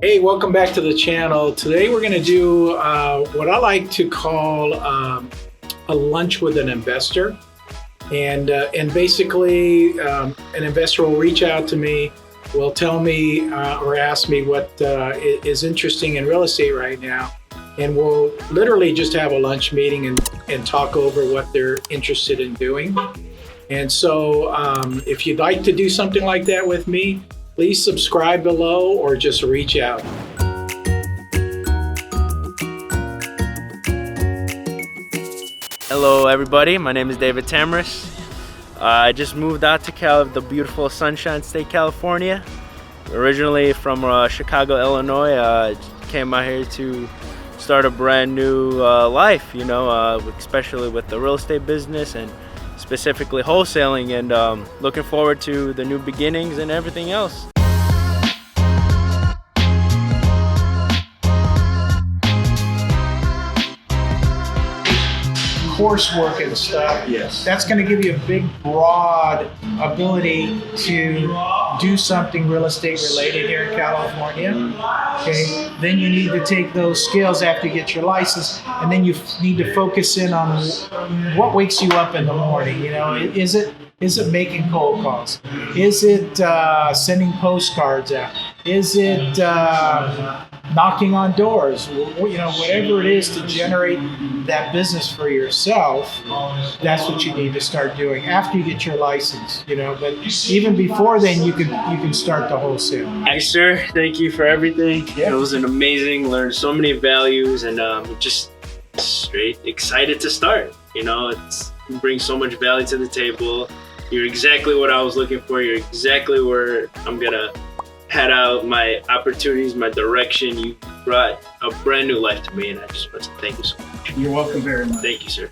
Hey, welcome back to the channel. Today we're going to do what I like to call a lunch with an investor. And basically an investor will reach out to me, will tell me or ask me what is interesting in real estate right now. And we'll literally just have a lunch meeting and talk over what they're interested in doing. And so if you'd like to do something like that with me, please subscribe below or just reach out. Hello everybody, my name is David Tamris. I just moved out to the beautiful Sunshine State, California. Originally from Chicago, Illinois. Came out here to start a brand new life, especially with the real estate business and specifically wholesaling, and looking forward to the new beginnings and everything else. Coursework and stuff. Yes. That's going to give you a big, broad ability to do something real estate related here in California. Okay. Then you need to take those skills after you get your license, and then you need to focus in on what wakes you up in the morning. Is it making cold calls? Is it sending postcards out? Is it knocking on doors? Whatever it is to generate that business for yourself, that's what you need to start doing after you get your license. But even before then, you can start the wholesale. Thanks, sir. Thank you for everything. Yeah. It was an amazing. Learned so many values, and just straight excited to start. You brings so much value to the table. You're exactly what I was looking for. You're exactly where I'm gonna head out, my opportunities, my direction. You brought a brand new life to me, and I just want to thank you so much. You're welcome very much. Thank you, sir.